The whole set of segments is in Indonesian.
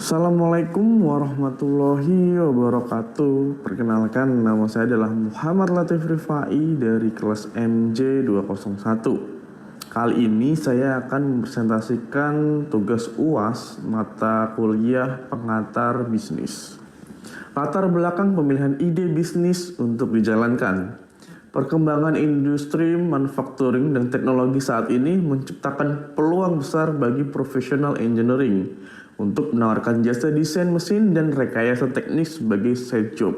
Assalamualaikum warahmatullahi wabarakatuh. Perkenalkan, nama saya adalah Muhammad Latif Rifai dari kelas MJ 201. Kali ini saya akan mempresentasikan tugas UAS mata kuliah pengantar bisnis. Latar belakang pemilihan ide bisnis untuk dijalankan. Perkembangan industri manufacturing dan teknologi saat ini menciptakan peluang besar bagi profesional engineering untuk menawarkan jasa desain mesin dan rekayasa teknis sebagai side job.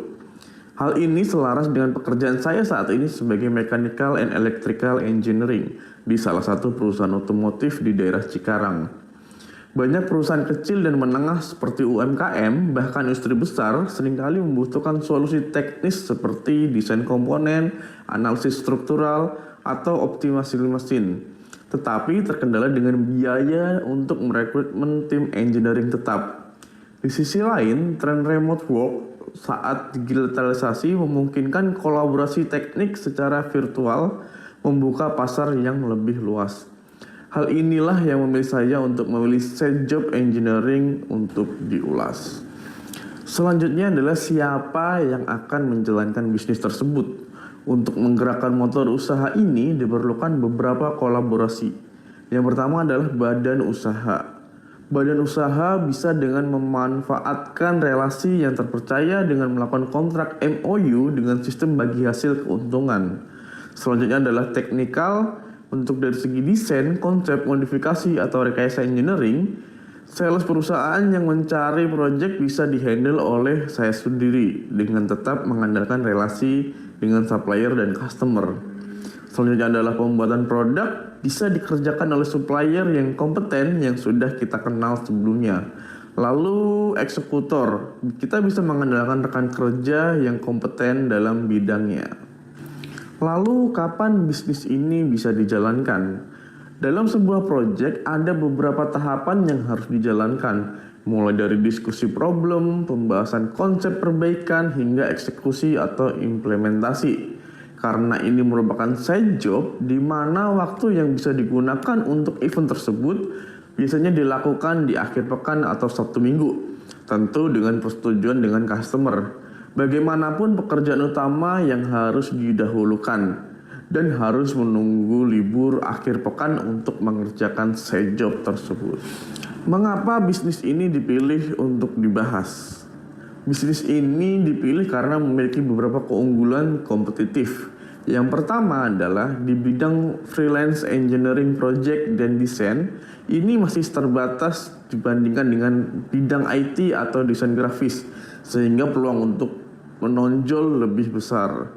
Hal ini selaras dengan pekerjaan saya saat ini sebagai mechanical and electrical engineering di salah satu perusahaan otomotif di daerah Cikarang. Banyak perusahaan kecil dan menengah seperti UMKM, bahkan industri besar, seringkali membutuhkan solusi teknis seperti desain komponen, analisis struktural, atau optimasi mesin. Tetapi terkendala dengan biaya untuk merekrutmen tim engineering tetap. Di sisi lain, tren remote work saat digitalisasi memungkinkan kolaborasi teknik secara virtual, membuka pasar yang lebih luas. Hal inilah yang memilih saya untuk memilih side job engineering untuk diulas. Selanjutnya adalah siapa yang akan menjalankan bisnis tersebut. Untuk menggerakkan motor usaha ini diperlukan beberapa kolaborasi. Yang pertama adalah badan usaha. Badan usaha bisa dengan memanfaatkan relasi yang terpercaya dengan melakukan kontrak MOU dengan sistem bagi hasil keuntungan. Selanjutnya adalah teknikal. Untuk dari segi desain, konsep, modifikasi, atau rekayasa engineering, sales perusahaan yang mencari proyek bisa dihandle oleh saya sendiri dengan tetap mengandalkan relasi dengan supplier dan customer. Selanjutnya adalah pembuatan produk bisa dikerjakan oleh supplier yang kompeten yang sudah kita kenal sebelumnya. Lalu eksekutor, kita bisa mengandalkan rekan kerja yang kompeten dalam bidangnya. Lalu kapan bisnis ini bisa dijalankan? Dalam sebuah proyek ada beberapa tahapan yang harus dijalankan, mulai dari diskusi problem, pembahasan konsep perbaikan, hingga eksekusi atau implementasi. Karena ini merupakan side job, di mana waktu yang bisa digunakan untuk event tersebut biasanya dilakukan di akhir pekan atau Sabtu Minggu, tentu dengan persetujuan dengan customer. Bagaimanapun pekerjaan utama yang harus didahulukan dan harus menunggu libur akhir pekan untuk mengerjakan side job tersebut. Mengapa bisnis ini dipilih untuk dibahas? Bisnis ini dipilih karena memiliki beberapa keunggulan kompetitif. Yang pertama adalah di bidang freelance engineering project dan desain, ini masih terbatas dibandingkan dengan bidang IT atau desain grafis, sehingga peluang untuk menonjol lebih besar.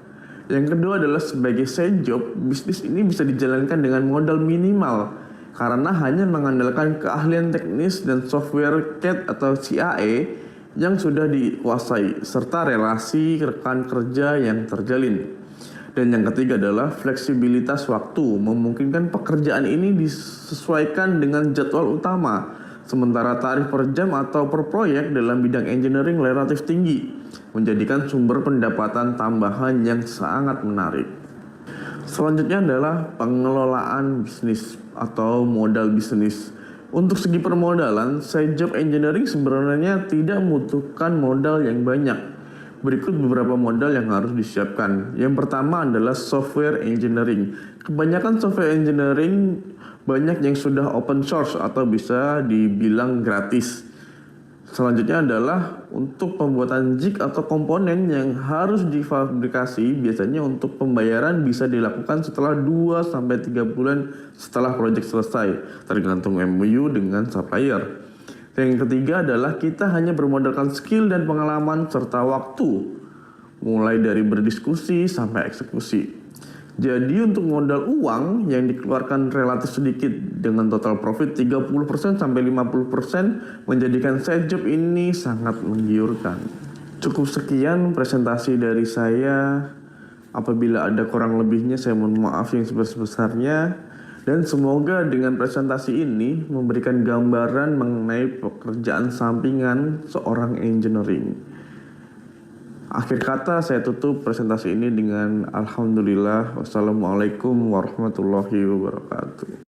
Yang kedua adalah sebagai side job, bisnis ini bisa dijalankan dengan modal minimal karena hanya mengandalkan keahlian teknis dan software CAD atau CAE yang sudah dikuasai serta relasi rekan kerja yang terjalin. Dan yang ketiga adalah fleksibilitas waktu, memungkinkan pekerjaan ini disesuaikan dengan jadwal utama, sementara tarif per jam atau per proyek dalam bidang engineering relatif tinggi, menjadikan sumber pendapatan tambahan yang sangat menarik. Selanjutnya adalah pengelolaan bisnis atau modal bisnis. Untuk segi permodalan, side job engineering sebenarnya tidak membutuhkan modal yang banyak. Berikut beberapa modal yang harus disiapkan. Yang pertama adalah software engineering. Kebanyakan software engineering banyak yang sudah open source atau bisa dibilang gratis. Selanjutnya adalah untuk pembuatan jig atau komponen yang harus difabrikasi. Biasanya untuk pembayaran bisa dilakukan setelah 2-3 bulan setelah proyek selesai, tergantung MOU dengan supplier. Yang ketiga adalah kita hanya bermodalkan skill dan pengalaman serta waktu, mulai dari berdiskusi sampai eksekusi. Jadi untuk modal uang yang dikeluarkan relatif sedikit dengan total profit 30% sampai 50% menjadikan side job ini sangat menggiurkan. Cukup sekian presentasi dari saya. Apabila ada kurang lebihnya saya mohon maaf yang sebesar-besarnya. Dan semoga dengan presentasi ini memberikan gambaran mengenai pekerjaan sampingan seorang engineering. Akhir kata saya tutup presentasi ini dengan alhamdulillah. Wassalamualaikum warahmatullahi wabarakatuh.